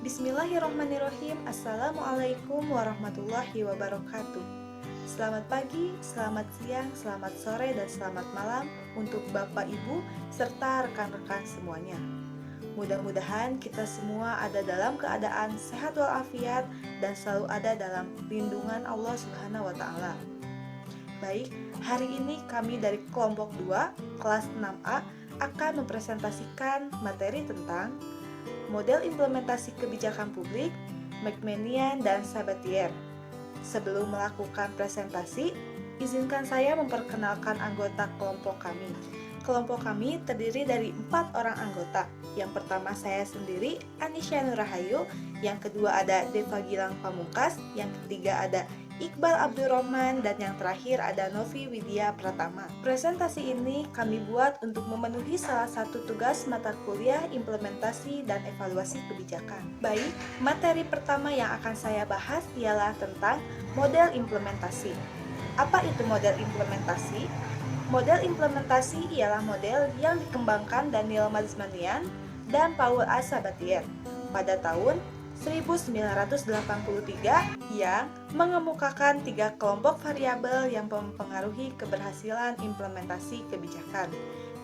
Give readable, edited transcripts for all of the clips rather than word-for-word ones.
Bismillahirrahmanirrahim. Assalamualaikum warahmatullahi wabarakatuh. Selamat pagi, selamat siang, selamat sore, dan selamat malam untuk Bapak, Ibu, serta rekan-rekan semuanya. Mudah-mudahan kita semua ada dalam keadaan sehat walafiat dan selalu ada dalam lindungan Allah Subhanahu wa Ta'ala. Baik, hari ini kami dari kelompok 2, kelas 6A akan mempresentasikan materi tentang model implementasi kebijakan publik, McMahonian dan Sabatier. Sebelum melakukan presentasi, izinkan saya memperkenalkan anggota kelompok kami. Kelompok kami terdiri dari 4 orang anggota. Yang pertama saya sendiri, Anisya Nurahayu. Yang kedua ada Deva Gilang Pamungkas. Yang ketiga ada Iqbal Abdurrahman, dan yang terakhir ada Novi Widya Pratama. Presentasi ini kami buat untuk memenuhi salah satu tugas mata kuliah implementasi dan evaluasi kebijakan. Baik, materi pertama yang akan saya bahas ialah tentang model implementasi. Apa itu model implementasi? Model implementasi ialah model yang dikembangkan Daniel Mazmanian dan Paul A. Sabatier pada tahun 1983 yang mengemukakan 3 kelompok variabel yang mempengaruhi keberhasilan implementasi kebijakan,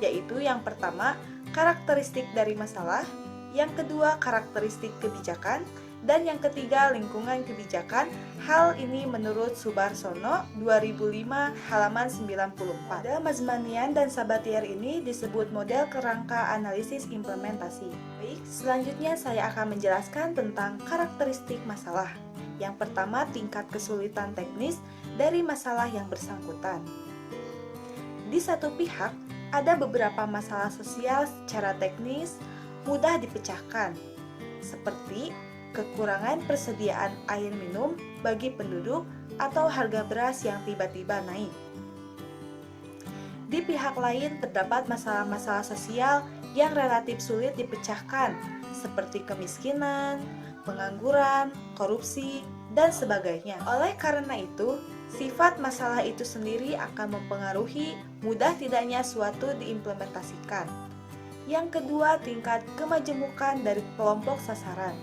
yaitu yang pertama, karakteristik dari masalah, yang kedua, karakteristik kebijakan, dan yang ketiga, lingkungan kebijakan. Hal ini menurut Subarsono 2005 halaman 94. Model Mazmanian dan Sabatier ini disebut model kerangka analisis implementasi. Baik, selanjutnya saya akan menjelaskan tentang karakteristik masalah. Yang pertama, tingkat kesulitan teknis dari masalah yang bersangkutan. Di satu pihak, ada beberapa masalah sosial secara teknis mudah dipecahkan, seperti kekurangan persediaan air minum bagi penduduk atau harga beras yang tiba-tiba naik. Di pihak lain terdapat masalah-masalah sosial yang relatif sulit dipecahkan, seperti kemiskinan, pengangguran, korupsi, dan sebagainya. Oleh karena itu, sifat masalah itu sendiri akan mempengaruhi mudah tidaknya suatu diimplementasikan. Yang kedua, tingkat kemajemukan dari kelompok sasaran.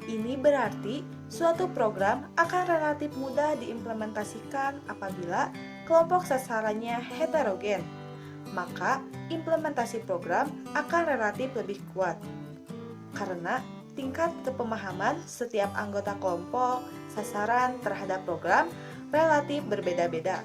Ini berarti suatu program akan relatif mudah diimplementasikan apabila kelompok sasarannya heterogen, maka implementasi program akan relatif lebih kuat. Karena tingkat kepemahaman setiap anggota kelompok sasaran terhadap program relatif berbeda-beda.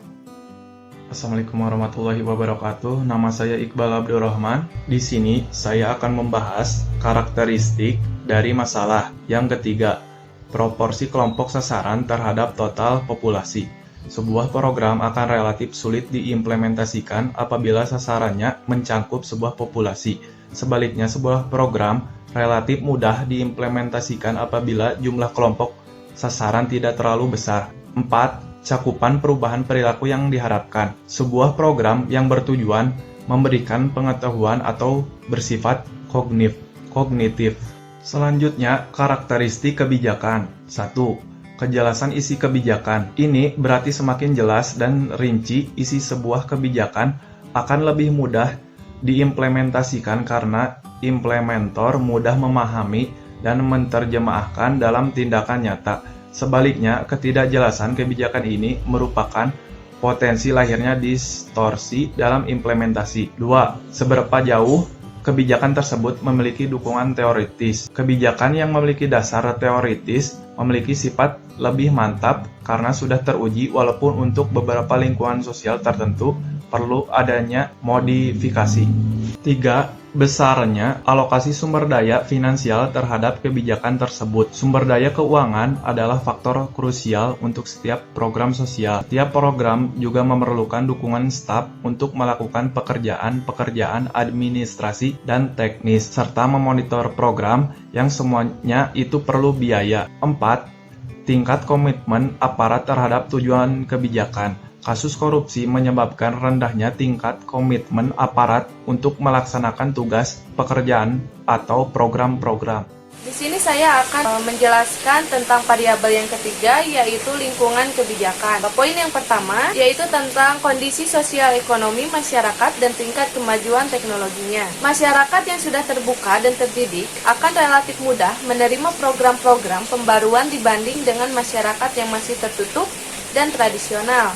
Assalamualaikum warahmatullahi wabarakatuh. Nama saya Iqbal Abdurrahman. Di sini saya akan membahas karakteristik dari masalah. Yang ketiga, proporsi kelompok sasaran terhadap total populasi. Sebuah program akan relatif sulit diimplementasikan apabila sasarannya mencangkup sebuah populasi. Sebaliknya, sebuah program relatif mudah diimplementasikan apabila jumlah kelompok sasaran tidak terlalu besar. 4. Cakupan perubahan perilaku yang diharapkan. Sebuah program yang bertujuan memberikan pengetahuan atau bersifat kognitif. Selanjutnya, karakteristik kebijakan. 1. Kejelasan isi kebijakan. Ini berarti semakin jelas dan rinci isi sebuah kebijakan akan lebih mudah diimplementasikan karena implementor mudah memahami dan menerjemahkan dalam tindakan nyata. Sebaliknya, ketidakjelasan kebijakan ini merupakan potensi lahirnya distorsi dalam implementasi. 2. Seberapa jauh kebijakan tersebut memiliki dukungan teoritis. Kebijakan yang memiliki dasar teoritis memiliki sifat lebih mantap karena sudah teruji, walaupun untuk beberapa lingkungan sosial tertentu perlu adanya modifikasi. 3. Besarnya alokasi sumber daya finansial terhadap kebijakan tersebut. Sumber daya keuangan adalah faktor krusial untuk setiap program sosial. Setiap program juga memerlukan dukungan staf untuk melakukan pekerjaan administrasi dan teknis, serta memonitor program yang semuanya itu perlu biaya. 4. Tingkat komitmen aparat terhadap tujuan kebijakan. Kasus korupsi menyebabkan rendahnya tingkat komitmen aparat untuk melaksanakan tugas, pekerjaan, atau program-program. Di sini saya akan menjelaskan tentang variabel yang ketiga, yaitu lingkungan kebijakan. Poin yang pertama yaitu tentang kondisi sosial ekonomi masyarakat dan tingkat kemajuan teknologinya. Masyarakat yang sudah terbuka dan terdidik akan relatif mudah menerima program-program pembaruan dibanding dengan masyarakat yang masih tertutup dan tradisional.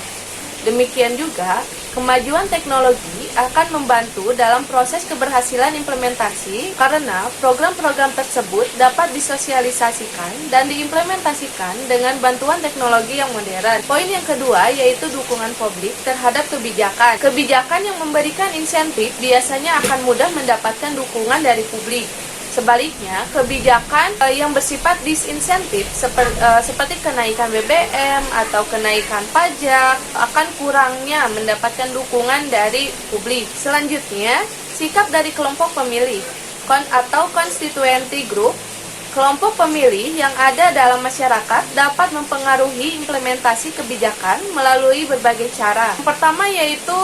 Demikian juga, kemajuan teknologi akan membantu dalam proses keberhasilan implementasi karena program-program tersebut dapat disosialisasikan dan diimplementasikan dengan bantuan teknologi yang modern. Poin yang kedua yaitu dukungan publik terhadap kebijakan. Kebijakan yang memberikan insentif biasanya akan mudah mendapatkan dukungan dari publik. Sebaliknya, kebijakan yang bersifat disinsentif seperti kenaikan BBM atau kenaikan pajak akan kurangnya mendapatkan dukungan dari publik. Selanjutnya, sikap dari kelompok pemilih atau constituency group. Kelompok pemilih yang ada dalam masyarakat dapat mempengaruhi implementasi kebijakan melalui berbagai cara. Yang pertama yaitu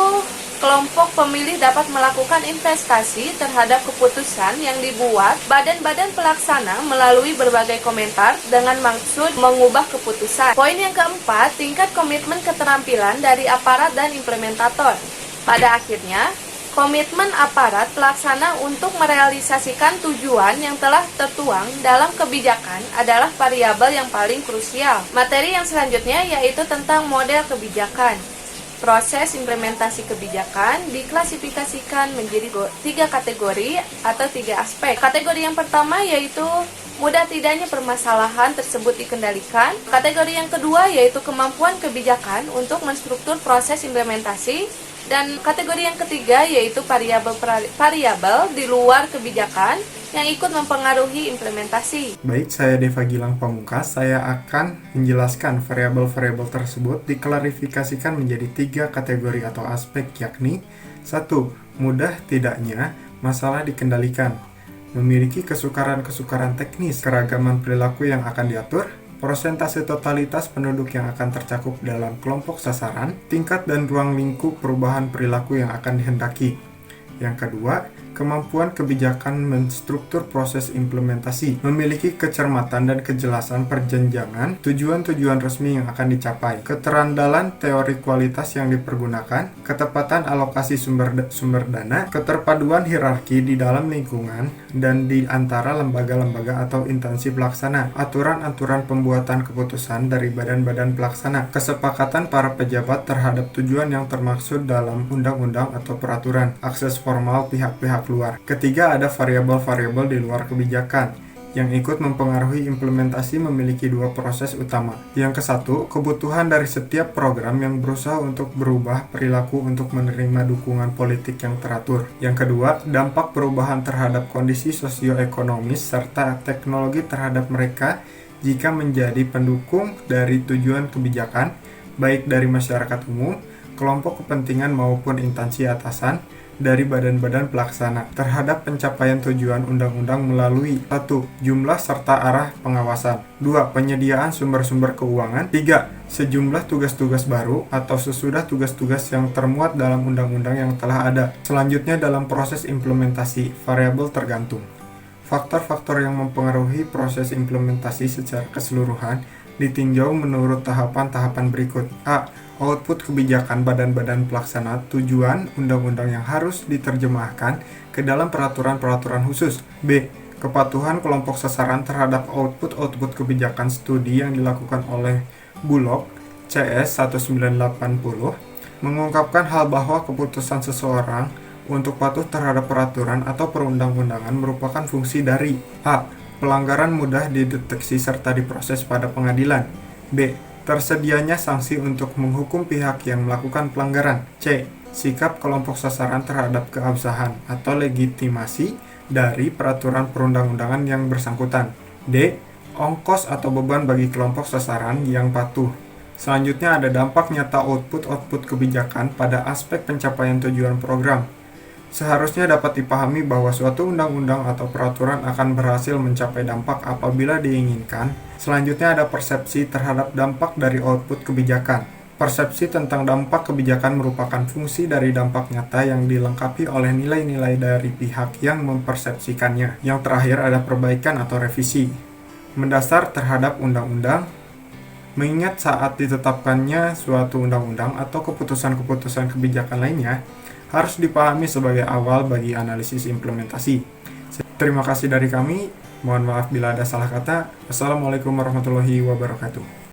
kelompok pemilih dapat melakukan investasi terhadap keputusan yang dibuat badan-badan pelaksana melalui berbagai komentar dengan maksud mengubah keputusan. Poin yang keempat, tingkat komitmen keterampilan dari aparat dan implementator. Pada akhirnya, komitmen aparat pelaksana untuk merealisasikan tujuan yang telah tertuang dalam kebijakan adalah variabel yang paling krusial. Materi yang selanjutnya yaitu tentang model kebijakan. Proses implementasi kebijakan diklasifikasikan menjadi 3 kategori atau 3 aspek. Kategori yang pertama yaitu mudah tidaknya permasalahan tersebut dikendalikan. Kategori yang kedua yaitu kemampuan kebijakan untuk menstruktur proses implementasi. Dan kategori yang ketiga yaitu variabel di luar kebijakan yang ikut mempengaruhi implementasi. Baik, saya Deva Gilang Pamungkas. Saya akan menjelaskan variabel-variabel tersebut diklarifikasikan menjadi 3 kategori atau aspek, yakni 1. Mudah tidaknya masalah dikendalikan, memiliki kesukaran-kesukaran teknis, keragaman perilaku yang akan diatur, persentase totalitas penduduk yang akan tercakup dalam kelompok sasaran, tingkat dan ruang lingkup perubahan perilaku yang akan dihendaki. Yang kedua, kemampuan kebijakan menstruktur proses implementasi, memiliki kecermatan dan kejelasan perjenjangan tujuan-tujuan resmi yang akan dicapai, keterandalan teori kualitas yang dipergunakan, ketepatan alokasi sumber dana, keterpaduan hierarki di dalam lingkungan dan di antara lembaga-lembaga atau instansi pelaksana, aturan-aturan pembuatan keputusan dari badan-badan pelaksana, kesepakatan para pejabat terhadap tujuan yang termaksud dalam undang-undang atau peraturan, akses formal pihak-pihak luar. Ketiga, ada variabel-variabel di luar kebijakan yang ikut mempengaruhi implementasi memiliki 2 proses utama. Yang ke-1, kebutuhan dari setiap program yang berusaha untuk berubah perilaku untuk menerima dukungan politik yang teratur. Yang kedua, dampak perubahan terhadap kondisi sosioekonomis serta teknologi terhadap mereka jika menjadi pendukung dari tujuan kebijakan, baik dari masyarakat umum, kelompok kepentingan maupun instansi atasan, dari badan-badan pelaksana terhadap pencapaian tujuan undang-undang melalui 1. Jumlah serta arah pengawasan, 2. Penyediaan sumber-sumber keuangan, 3. Sejumlah tugas-tugas baru atau sesudah tugas-tugas yang termuat dalam undang-undang yang telah ada. Selanjutnya dalam proses implementasi, variabel tergantung. Faktor-faktor yang mempengaruhi proses implementasi secara keseluruhan ditinjau menurut tahapan-tahapan berikut. A. Output kebijakan badan-badan pelaksana tujuan undang-undang yang harus diterjemahkan ke dalam peraturan-peraturan khusus. B. Kepatuhan kelompok sasaran terhadap output kebijakan studi yang dilakukan oleh Bulog CS 1980 mengungkapkan hal bahwa keputusan seseorang untuk patuh terhadap peraturan atau perundang-undangan merupakan fungsi dari A. Pelanggaran mudah dideteksi serta diproses pada pengadilan. B. Tersedianya sanksi untuk menghukum pihak yang melakukan pelanggaran. C. Sikap kelompok sasaran terhadap keabsahan atau legitimasi dari peraturan perundang-undangan yang bersangkutan. D. Ongkos atau beban bagi kelompok sasaran yang patuh. Selanjutnya ada dampak nyata output kebijakan pada aspek pencapaian tujuan program. Seharusnya dapat dipahami bahwa suatu undang-undang atau peraturan akan berhasil mencapai dampak apabila diinginkan. Selanjutnya ada persepsi terhadap dampak dari output kebijakan. Persepsi tentang dampak kebijakan merupakan fungsi dari dampak nyata yang dilengkapi oleh nilai-nilai dari pihak yang mempersepsikannya. Yang terakhir ada perbaikan atau revisi. Mendasar terhadap undang-undang, mengingat saat ditetapkannya suatu undang-undang atau keputusan-keputusan kebijakan lainnya, harus dipahami sebagai awal bagi analisis implementasi. Terima kasih dari kami. Mohon maaf bila ada salah kata. Wassalamualaikum warahmatullahi wabarakatuh.